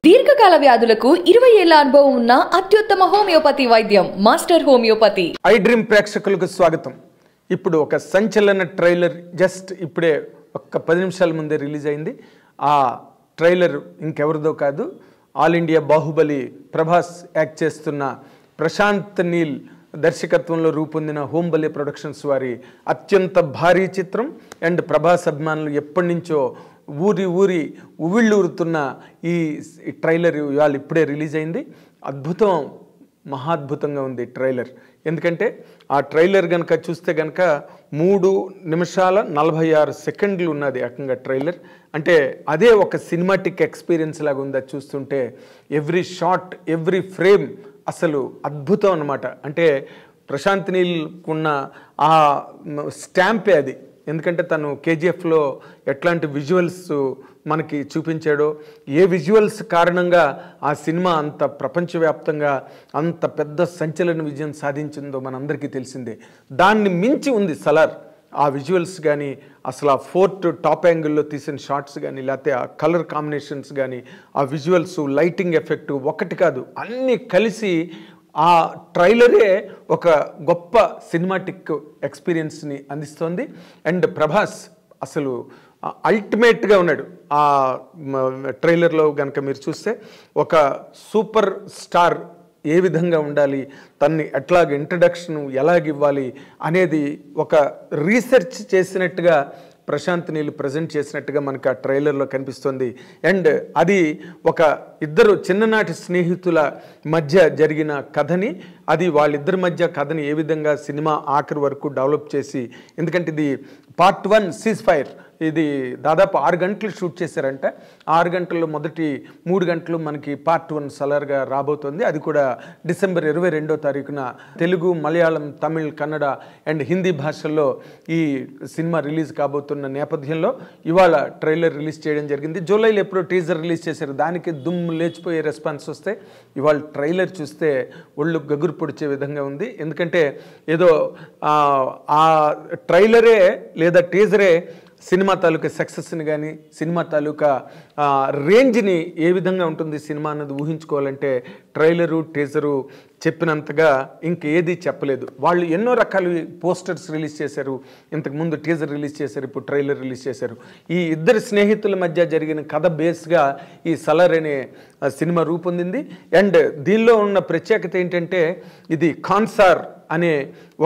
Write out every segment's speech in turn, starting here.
దీర్ఘకాల వ్యాధులకు 20 ఏళ్ల అనుభవం ఉన్న అత్యుత్తమ హోమియోపతి వైద్యం మాస్టర్ హోమియోపతి. ఐ డ్రీమ్ ప్రేక్షకులకు స్వాగతం. ఇప్పుడు ఒక సంచలన ట్రైలర్ జస్ట్ ఇప్పుడే ఒక 10 నిమిషాల ముందే రిలీజ్ అయింది. ఆ ట్రైలర్ ఇంకెవరిదో కాదు, all India Baahubali Prabhas act చేస్తున్న ప్రశాంత్ నీల్ దర్శకత్వంలో రూపొందిన హోంబలే ప్రొడక్షన్స్ వారి అత్యంత భారీ చిత్రం. అండ్ ప్రభాస్ అభిమానులు ఎప్పటి నుంచో ఊరి ఉవ్విళ్ళూరుతున్న ఈ ట్రైలర్ ఇవాళ ఇప్పుడే రిలీజ్ అయింది. అద్భుతం, మహాద్భుతంగా ఉంది ట్రైలర్. ఎందుకంటే ఆ ట్రైలర్ కనుక చూస్తే కనుక 3 నిమిషాల 46 సెకండ్లు ఉన్నది ఏకంగా ట్రైలర్. అంటే అదే ఒక సినిమాటిక్ ఎక్స్పీరియన్స్ లాగా ఉంది అది చూస్తుంటే. ఎవ్రీ షాట్, ఎవ్రీ ఫ్రేమ్ అసలు అద్భుతం అన్నమాట. అంటే ప్రశాంత్ నీల్కున్న ఆ స్టాంపే అది. ఎందుకంటే తను కేజీఎఫ్లో ఎట్లాంటి విజువల్స్ మనకి చూపించాడో, ఏ విజువల్స్ కారణంగా ఆ సినిమా అంత ప్రపంచవ్యాప్తంగా అంత పెద్ద సంచలన విజయం సాధించిందో మనందరికీ తెలిసిందే. దాన్ని మించి ఉంది సలార్. ఆ విజువల్స్ కానీ, అసలు ఆ ఫోర్త్ టాప్ యాంగిల్లో తీసిన షాట్స్ కానీ, లేకపోతే ఆ కలర్ కాంబినేషన్స్ కానీ, ఆ విజువల్స్, లైటింగ్ ఎఫెక్ట్ ఒకటి కాదు అన్నీ కలిసి ఆ ట్రైలరే ఒక గొప్ప సినిమాటిక్ ఎక్స్పీరియన్స్ని అందిస్తోంది. అండ్ ప్రభాస్ అసలు అల్టిమేట్గా ఉన్నాడు. ఆ ట్రైలర్లో కనుక మీరు చూస్తే ఒక సూపర్ స్టార్ ఏ విధంగా ఉండాలి, తన్ని ఎట్లాగ ఇంట్రడక్షన్ ఎలాగివ్వాలి అనేది ఒక రీసెర్చ్ చేసినట్టుగా ప్రశాంత్ నీల్ ప్రజెంట్ చేసినట్టుగా మనకు ఆ ట్రైలర్లో కనిపిస్తుంది. అండ్ అది ఒక ఇద్దరు చిన్ననాటి స్నేహితుల మధ్య జరిగిన కథని, అది వాళ్ళిద్దరి మధ్య కథని ఏ విధంగా సినిమా ఆఖరి వరకు డెవలప్ చేసి, ఎందుకంటే ఇది పార్ట్ 1 సీజ్ ఫైర్, ఇది దాదాపు 6 గంటలు షూట్ చేశారంట. 6 గంటల్లో మొదటి 3 గంటలు మనకి పార్ట్ 1 సలార్గా రాబోతుంది. అది కూడా డిసెంబర్ 22వ తారీఖున తెలుగు, మలయాళం, తమిళ్, కన్నడ అండ్ హిందీ భాషల్లో ఈ సినిమా రిలీజ్ కాబోతున్న నేపథ్యంలో ఇవాళ ట్రైలర్ రిలీజ్ చేయడం జరిగింది. జూలైలో ఎప్పుడో టీజర్ రిలీజ్ చేశారు, దానికి దుమ్ము లేచిపోయే రెస్పాన్స్ వస్తే ఇవాళ ట్రైలర్ చూస్తే ఒళ్ళు గగురు పొడిచే విధంగా ఉంది. ఎందుకంటే ఏదో ఆ ట్రైలరే లేదా టీజరే సినిమా తాలూకా సక్సెస్ని కానీ, సినిమా తాలూకా రేంజ్ని ఏ విధంగా ఉంటుంది సినిమా అన్నది ఊహించుకోవాలంటే ట్రైలరు, టీజరు చెప్పినంతగా ఇంకేది చెప్పలేదు. వాళ్ళు ఎన్నో రకాల పోస్టర్స్ రిలీజ్ చేశారు, ఇంతకుముందు టీజర్ రిలీజ్ చేశారు, ఇప్పుడు ట్రైలర్ రిలీజ్ చేశారు. ఈ ఇద్దరు స్నేహితుల మధ్య జరిగిన కథ బేస్గా ఈ సలార్ అనే సినిమా రూపొందింది. అండ్ దీనిలో ఉన్న ప్రత్యేకత ఏంటంటే ఇది ఖాన్సార్ అనే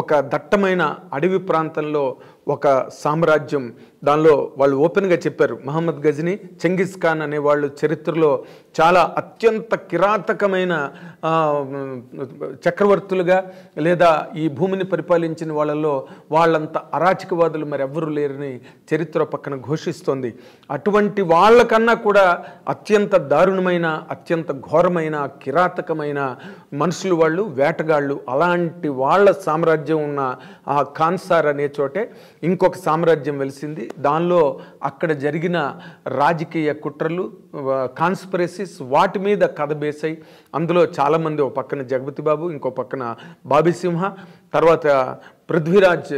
ఒక దట్టమైన అడవి ప్రాంతంలో ఒక సామ్రాజ్యం. దానిలో వాళ్ళు ఓపెన్గా చెప్పారు, మహమ్మద్ గజనీ, చెంగిస్ ఖాన్ అనే వాళ్ళు చరిత్రలో చాలా అత్యంత కిరాతకమైన చక్రవర్తులుగా లేదా ఈ భూమిని పరిపాలించిన వాళ్ళల్లో వాళ్ళంత అరాచకవాదులు మరి ఎవ్వరూ లేరని చరిత్ర పక్కన ఘోషిస్తోంది. అటువంటి వాళ్ళకన్నా కూడా అత్యంత దారుణమైన, అత్యంత ఘోరమైన, కిరాతకమైన మనుషులు వాళ్ళు, వేటగాళ్ళు. అలాంటి వాళ్ళ సామ్రాజ్యం ఉన్న ఆ ఖాన్సార్ అనే చోటే ఇంకొక సామ్రాజ్యం వెలిసింది. దానిలో అక్కడ జరిగిన రాజకీయ కుట్రలు, కాన్స్పిరసీస్, వాటి మీద కథ బేసై అందులో చాలామంది, ఒక పక్కన జగపతి బాబు, ఇంకో పక్కన బాబీ సింహ, తర్వాత పృథ్వీరాజ్,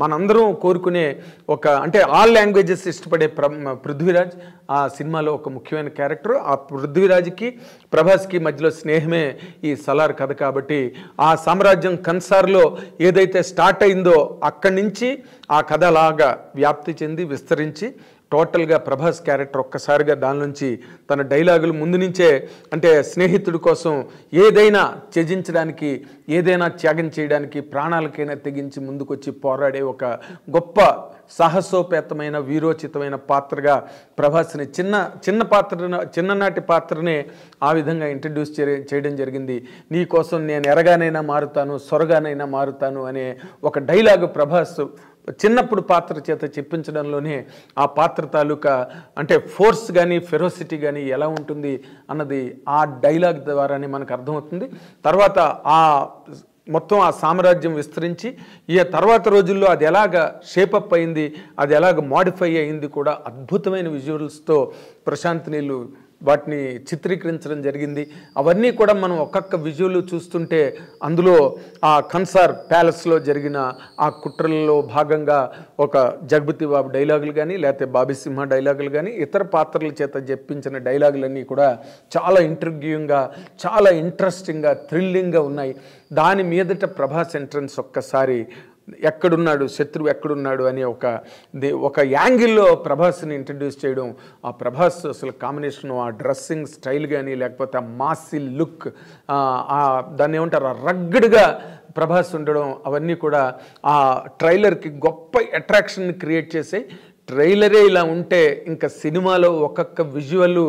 మనందరం కోరుకునే ఒక, అంటే ఆల్ లాంగ్వేజెస్ ఇష్టపడే పృథ్వీరాజ్ ఆ సినిమాలో ఒక ముఖ్యమైన క్యారెక్టర్. ఆ పృథ్వీరాజ్కి ప్రభాస్కి మధ్యలో స్నేహమే ఈ సలార్ కథ. కాబట్టి ఆ సామ్రాజ్యం కన్సార్లో ఏదైతే స్టార్ట్ అయిందో అక్కడి నుంచి ఆ కథ అలాగా వ్యాప్తి చెంది విస్తరించి టోటల్గా ప్రభాస్ క్యారెక్టర్ ఒక్కసారిగా దాని నుంచి తన డైలాగులు ముందు నుంచే, అంటే స్నేహితుడి కోసం ఏదైనా త్యజించడానికి, ఏదైనా త్యాగం చేయడానికి, ప్రాణాలకైనా తెగించి ముందుకొచ్చి పోరాడే ఒక గొప్ప సాహసోపేతమైన, వీరోచితమైన పాత్రగా ప్రభాస్ని చిన్ననాటి పాత్రనే ఆ విధంగా ఇంట్రడ్యూస్ చేయడం జరిగింది. నీ కోసం నేను ఎరగానైనా మారుతాను, సొరగానైనా మారుతాను అనే ఒక డైలాగు ప్రభాస్ చిన్నప్పుడు పాత్ర చేత చెప్పించడంలోనే ఆ పాత్ర తాలూకా అంటే ఫోర్స్ కానీ, ఫెరోసిటీ కానీ ఎలా ఉంటుంది అన్నది ఆ డైలాగ్ ద్వారానే మనకు అర్థమవుతుంది. తర్వాత ఆ మొత్తం ఆ సామ్రాజ్యం విస్తరించి ఈ తర్వాత రోజుల్లో అది ఎలాగ షేపప్ అయింది, అది ఎలాగ మోడిఫై అయింది కూడా అద్భుతమైన విజువల్స్తో ప్రశాంత్ నీల్ వాటిని చిత్రీకరించడం జరిగింది. అవన్నీ కూడా మనం ఒక్కొక్క విజువల్ చూస్తుంటే అందులో ఆ కన్సార్ ప్యాలెస్లో జరిగిన ఆ కుట్రల్లో భాగంగా ఒక జగపతి బాబు డైలాగులు కానీ లేకపోతే బాబీ సింహ డైలాగులు కానీ ఇతర పాత్రల చేత చెప్పించిన డైలాగులన్నీ కూడా చాలా ఇంట్రిగ్యూయింగ్గా, చాలా ఇంట్రెస్టింగ్గా, థ్రిల్లింగ్గా ఉన్నాయి. దాని మీదట ప్రభాస్ ఎంట్రన్స్ ఒక్కసారి ఎక్కడున్నాడు, శత్రువు ఎక్కడున్నాడు అనే ఒక యాంగిల్లో ప్రభాస్ని ఇంట్రడ్యూస్ చేయడం, ఆ ప్రభాస్ అసలు కాంబినేషన్, ఆ డ్రెస్సింగ్ స్టైల్ కానీ లేకపోతే ఆ మాసి లుక్, దాన్ని ఏమంటారు, రగ్గడ్గా ప్రభాస్ ఉండడం, అవన్నీ కూడా ఆ ట్రైలర్కి గొప్ప అట్రాక్షన్ని క్రియేట్ చేసే. ట్రైలరే ఇలా ఉంటే ఇంకా సినిమాలో ఒక్కొక్క విజువల్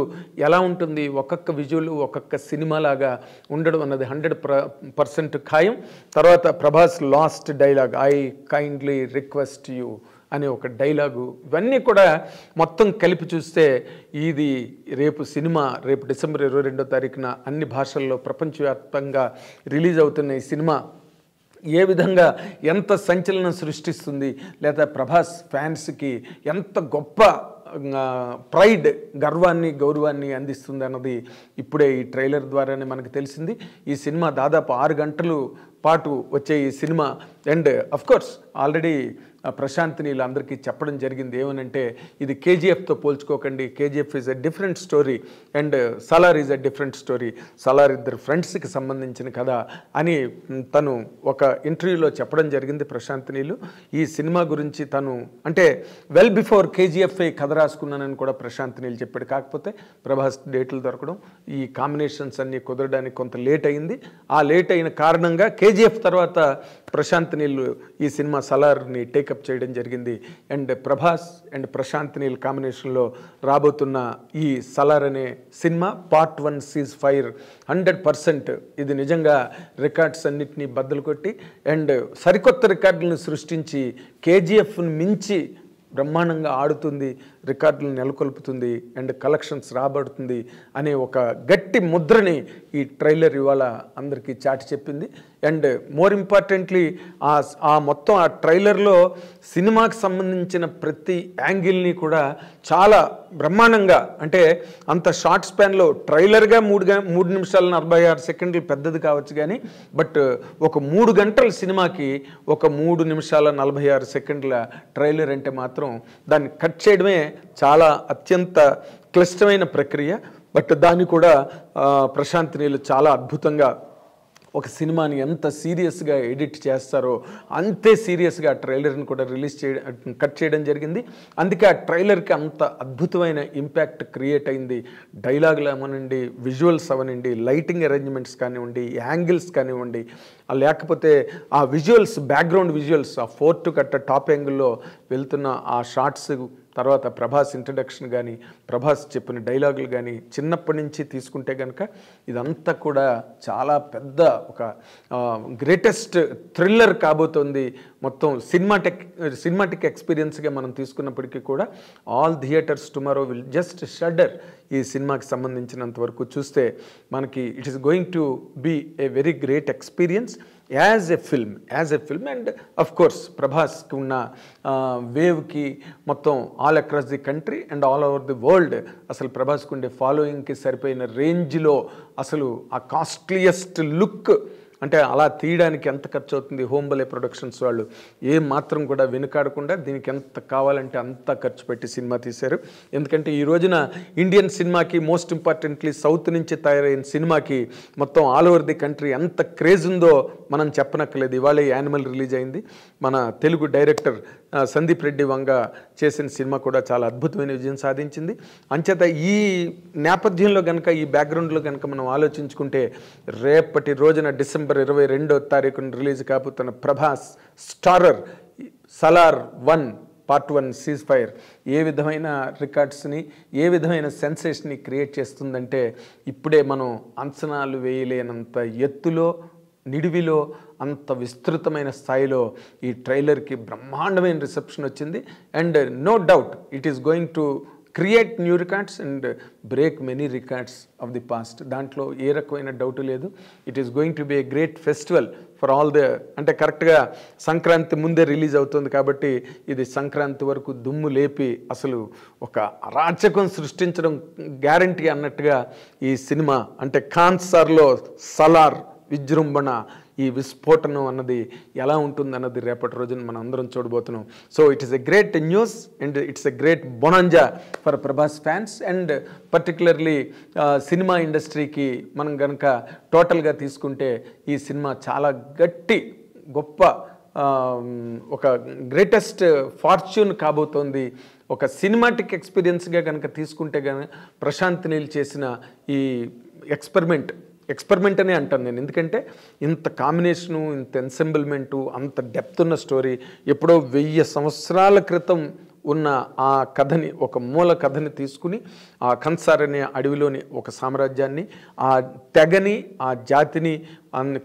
ఎలా ఉంటుంది, ఒక్కొక్క విజువల్ ఒక్కొక్క సినిమాలాగా ఉండడం అన్నది 100% ఖాయం. తర్వాత Prabhas last dialogue, I kindly request you అనే ఒక డైలాగు, ఇవన్నీ కూడా మొత్తం కలిపి చూస్తే ఇది రేపు డిసెంబర్ 22వ తారీఖున అన్ని భాషల్లో ప్రపంచవ్యాప్తంగా రిలీజ్ అవుతున్న ఈ సినిమా ఏ విధంగా ఎంత సంచలనం సృష్టిస్తుంది, లేదా ప్రభాస్ ఫ్యాన్స్కి ఎంత గొప్ప ప్రైడ్, గౌరవాన్ని అందిస్తుంది అన్నది ఇప్పుడే ఈ ట్రైలర్ ద్వారానే మనకు తెలిసింది. ఈ సినిమా దాదాపు 6 గంటలు పాటు వచ్చే ఈ cinema and of course already Prashanth Neel అందరికీ చెప్పడం జరిగింది ఏమనంటే, ఇది కేజీఎఫ్తో పోల్చుకోకండి, KGF is a different story and Salaar is a different story, Salaar ఇద్దరు ఫ్రెండ్స్కి సంబంధించిన కథ అని తను ఒక ఇంటర్వ్యూలో చెప్పడం జరిగింది ప్రశాంత్ నీల్. ఈ సినిమా గురించి తను అంటే వెల్ బిఫోర్ కేజీఎఫ్ కథ రాసుకున్నానని కూడా ప్రశాంత్ నీల్ చెప్పాడు. కాకపోతే ప్రభాస్ డేట్లు దొరకడం, ఈ కాంబినేషన్స్ అన్నీ కుదరడానికి కొంత లేట్ అయింది. ఆ లేట్ అయిన కారణంగా కేజీఎఫ్ తర్వాత ప్రశాంత్ నీల్ ఈ సినిమా సలార్ని టేకప్ చేయడం జరిగింది. అండ్ ప్రభాస్ అండ్ ప్రశాంత్ నీల్ కాంబినేషన్లో రాబోతున్న ఈ సలార్ అనే సినిమా పార్ట్ 1 సీజ్ ఫైర్ 100% ఇది నిజంగా రికార్డ్స్ అన్నిటినీ బద్దలు కొట్టి అండ్ సరికొత్త రికార్డులను సృష్టించి కేజీఎఫ్ను మించి బ్రహ్మాండంగా ఆడుతుంది, రికార్డులను నెలకొల్పుతుంది అండ్ కలెక్షన్స్ రాబడుతుంది అనే ఒక గట్టి ముద్రని ఈ ట్రైలర్ ఇవాళ అందరికీ చాటి చెప్పింది. అండ్ మోర్ ఇంపార్టెంట్లీ ఆ మొత్తం ఆ ట్రైలర్లో సినిమాకి సంబంధించిన ప్రతి యాంగిల్ని కూడా చాలా బ్రహ్మాండంగా, అంటే అంత షార్ట్ స్పాన్లో ట్రైలర్గా 3 నిమిషాల 46 సెకండ్లు పెద్దది కావచ్చు కానీ బట్ ఒక 3 గంటల సినిమాకి ఒక 3 నిమిషాల 46 సెకండ్ల ట్రైలర్ అంటే మాత్రం దాన్ని కట్ చేయడమే చాలా అత్యంత క్లిష్టమైన ప్రక్రియ. బట్ దాన్ని కూడా ప్రశాంత్ నీల్ చాలా అద్భుతంగా ఒక సినిమాని ఎంత సీరియస్గా ఎడిట్ చేస్తారో అంతే సీరియస్గా ఆ ట్రైలర్ని కూడా కట్ చేయడం జరిగింది. అందుకే ఆ ట్రైలర్కి అంత అద్భుతమైన ఇంపాక్ట్ క్రియేట్ అయింది. డైలాగులు అవనండి, విజువల్స్ అవనండి, లైటింగ్ అరేంజ్మెంట్స్ కానివ్వండి, యాంగిల్స్ కానివ్వండి, లేకపోతే ఆ విజువల్స్, బ్యాక్గ్రౌండ్ విజువల్స్, ఆ ఫోర్ట్ కట్ట టాప్ యాంగిల్లో వెళ్తున్న ఆ షార్ట్స్, తర్వాత ప్రభాస్ ఇంట్రడక్షన్ కానీ, ప్రభాస్ చెప్పిన డైలాగులు కానీ చిన్నప్పటి నుంచి తీసుకుంటే కనుక ఇదంతా కూడా చాలా పెద్ద ఒక గ్రేటెస్ట్ థ్రిల్లర్ కాబోతోంది. మొత్తం సినిమాటిక్ ఎక్స్పీరియన్స్గా మనం తీసుకున్నప్పటికీ కూడా all theatres tomorrow will just shudder. ఈ సినిమాకి సంబంధించినంత వరకు చూస్తే మనకి it is going to be a very great experience as a film and of course ప్రభాస్కి ఉన్న వేవ్కి మొత్తం all across the country and all over the world అసలు ప్రభాస్కి ఉండే ఫాలోయింగ్కి సరిపోయిన రేంజ్లో అసలు ఆ కాస్ట్లీయెస్ట్ లుక్, అంటే అలా తీయడానికి ఎంత ఖర్చు అవుతుంది, హోంబలే ప్రొడక్షన్స్ వాళ్ళు ఏం మాత్రం కూడా వెనుకాడకుండా దీనికి ఎంత కావాలంటే అంత ఖర్చు పెట్టి సినిమా తీశారు. ఎందుకంటే ఈ రోజున ఇండియన్ సినిమాకి, మోస్ట్ ఇంపార్టెంట్లీ సౌత్ నుంచి తయారైన సినిమాకి మొత్తం ఆల్ ఓవర్ ది కంట్రీ ఎంత క్రేజ్ ఉందో మనం చెప్పనక్కర్లేదు. ఇవాళ యానిమల్ రిలీజ్ అయింది. మన తెలుగు డైరెక్టర్ సందీప్ రెడ్డి వంగ చేసిన సినిమా కూడా చాలా అద్భుతమైన విజయం సాధించింది. అంచేత ఈ నేపథ్యంలో కనుక, ఈ బ్యాక్గ్రౌండ్లో కనుక మనం ఆలోచించుకుంటే రేపటి రోజున డిసెంబర్ 22వ తారీఖున రిలీజ్ కాబోతున్న Prabhas starrer Salaar 1 part 1 ceasefire ఏ విధమైన రికార్డ్స్ని, ఏ విధమైన సెన్సేషన్ని క్రియేట్ చేస్తుందంటే ఇప్పుడే మనం అంచనాలు వేయలేనంత ఎత్తులో, నిడివిలో, అంత విస్తృతమైన స్థాయిలో ఈ ట్రైలర్కి బ్రహ్మాండమైన రిసెప్షన్ వచ్చింది. And no doubt it is going to create new records and break many records of the past. దాంట్లో ఏ రకమైన డౌట్ లేదు. It is going to be a great festival for all the, అంటే కరెక్ట్గా సంక్రాంతి ముందే రిలీజ్ అవుతుంది కాబట్టి ఇది సంక్రాంతి వరకు దుమ్ము లేపి అసలు ఒక అరాచకం సృష్టించడం గ్యారంటీ అన్నట్టుగా ఈ సినిమా, అంటే కాన్సార్లో సలార్ విజృంభణ, ఈ విస్ఫోటనం అన్నది ఎలా ఉంటుందన్నది రేపటి రోజున మనం అందరం చూడబోతున్నాం. So it is a great news and it's a great bonanza for Prabhas fans and particularly cinema ఇండస్ట్రీకి మనం కనుక టోటల్గా తీసుకుంటే ఈ సినిమా చాలా గొప్ప ఒక గ్రేటెస్ట్ ఫార్చ్యూన్ కాబోతోంది. ఒక సినిమాటిక్ ఎక్స్పీరియన్స్గా కనుక తీసుకుంటే కనుక ప్రశాంత్ నీల్ చేసిన ఈ ఎక్స్పెరిమెంట్ అనే అంటాను నేను. ఎందుకంటే ఇంత కాంబినేషను, ఇంత ఎన్సెంబుల్మెంటు, అంత డెప్త్ ఉన్న స్టోరీ, ఎప్పుడో 1000 సంవత్సరాల క్రితం ఉన్న ఆ కథని, ఒక మూల కథని తీసుకుని ఆ కన్సార్ అనే అడవిలోని ఒక సామ్రాజ్యాన్ని, ఆ తెగని, ఆ జాతిని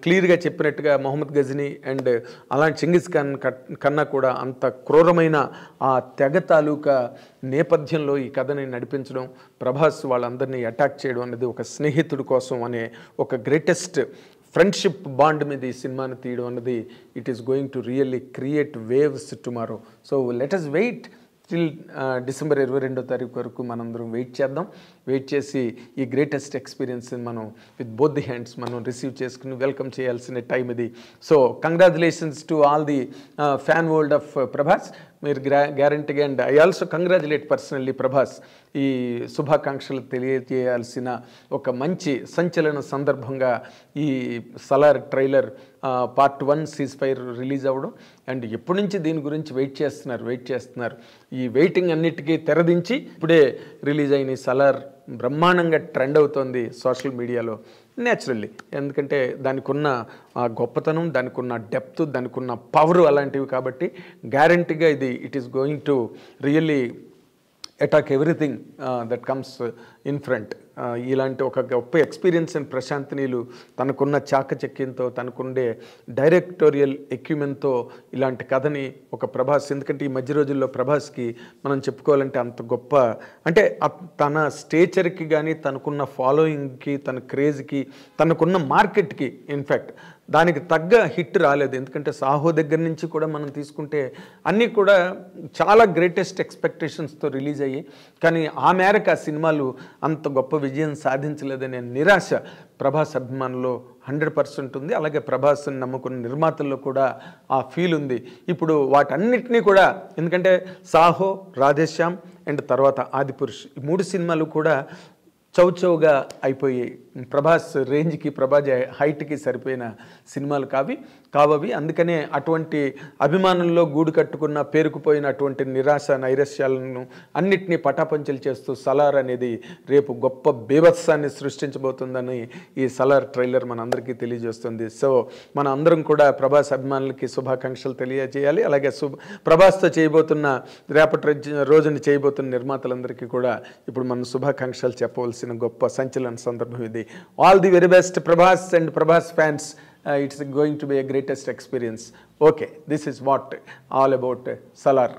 క్లియర్గా చెప్పినట్టుగా మొహమ్మద్ గజనీ అండ్ అలాంటి చెంగిస్ ఖాన్ కన్నా కూడా అంత క్రూరమైన ఆ తెగ తాలూకా నేపథ్యంలో ఈ కథని నడిపించడం, ప్రభాస్ వాళ్ళందరినీ అటాక్ చేయడం అనేది ఒక స్నేహితుడి కోసం అనే ఒక గ్రేటెస్ట్ ఫ్రెండ్షిప్ బాండ్ మీద ఈ సినిమాని తీయడం అన్నది it is going to really create waves tomorrow. So let us wait till December 22వ తారీఖు వరకు మనందరం వెయిట్ చేద్దాం. వెయిట్ చేసి ఈ గ్రేటెస్ట్ ఎక్స్పీరియన్స్ని మనం విత్ బోత్ ది హ్యాండ్స్ మనం రిసీవ్ చేసుకుని వెల్కమ్ చేయాల్సిన టైం ఇది. So congratulations to all the fan world of Prabhas. మీరు గ్యారంటీగా, and I also congratulate personally Prabhas. ఈ శుభాకాంక్షలు తెలియజేయాల్సిన ఒక మంచి సంచలన సందర్భంగా ఈ Salaar trailer part 1 seize-fire release అవ్వడం, అండ్ ఎప్పటి నుంచి దీని గురించి వెయిట్ చేస్తున్నారు. ఈ వెయిటింగ్ అన్నిటికీ తెరదించి ఇప్పుడే రిలీజ్ అయిన ఈ సలార్ బ్రహ్మాండంగా ట్రెండ్ అవుతోంది సోషల్ మీడియాలో న్యాచురల్లీ. ఎందుకంటే దానికి ఉన్న గొప్పతనం, దానికి ఉన్న డెప్త్, దానికి ఉన్న పవర్ అలాంటివి కాబట్టి గ్యారంటీగా it is going to really attack everything that comes in front. ఇలాంటి ఒక గొప్ప ఎక్స్పీరియన్స్ అండ్ ప్రశాంత్ నీలు తనకున్న చాకచక్యంతో, తనకుండే డైరెక్టోరియల్ ఎక్విప్మెంట్తో ఇలాంటి కథని ఒక ప్రభాస్, ఎందుకంటే ఈ మధ్య రోజుల్లో ప్రభాస్కి మనం చెప్పుకోవాలంటే అంత గొప్ప, అంటే తన స్టేచర్కి కానీ, తనకున్న ఫాలోయింగ్కి, తన క్రేజ్కి, తనకున్న మార్కెట్కి ఇన్ఫ్యాక్ట్ దానికి తగ్గ హిట్ రాలేదు. ఎందుకంటే సాహో దగ్గర నుంచి కూడా మనం తీసుకుంటే అన్నీ కూడా చాలా గ్రేటెస్ట్ ఎక్స్పెక్టేషన్స్తో రిలీజ్ అయ్యి, కానీ ఆ మేరకు ఆ సినిమాలు అంత గొప్ప విజయం సాధించలేదనే నిరాశ ప్రభాస్ అభిమానుల్లో 100% ఉంది. అలాగే ప్రభాస్ని నమ్ముకున్న నిర్మాతల్లో కూడా ఆ ఫీల్ ఉంది. ఇప్పుడు వాటన్నిటినీ కూడా, ఎందుకంటే సాహో, రాధేశ్యామ్ అండ్ తర్వాత ఆదిపురుష్, ఈ 3 సినిమాలు కూడా చౌచౌగా అయిపోయి ప్రభాస్ రేంజ్కి, ప్రభాస్ హైట్కి సరిపోయిన సినిమాలు కావవి. అందుకనే అటువంటి అభిమానుల్లో గూడు కట్టుకున్న, పేరుకుపోయిన అటువంటి నిరాశ నైరాశ్యాలను అన్నిటినీ పటాపంచలు చేస్తూ సలార్ అనేది రేపు గొప్ప బీభత్సాన్ని సృష్టించబోతుందని ఈ సలార్ ట్రైలర్ మనందరికీ తెలియజేస్తుంది. సో మన అందరం కూడా ప్రభాస్ అభిమానులకి శుభాకాంక్షలు తెలియజేయాలి. అలాగే ప్రభాస్తో చేయబోతున్న, రేపటి రోజున చేయబోతున్న నిర్మాతలందరికీ కూడా ఇప్పుడు మనం శుభాకాంక్షలు చెప్పవలసిన గొప్ప సంచలన సందర్భం ఇది. All the very best Prabhas and Prabhas fans. It's going to be a greatest experience. Okay, this is what all about Salar.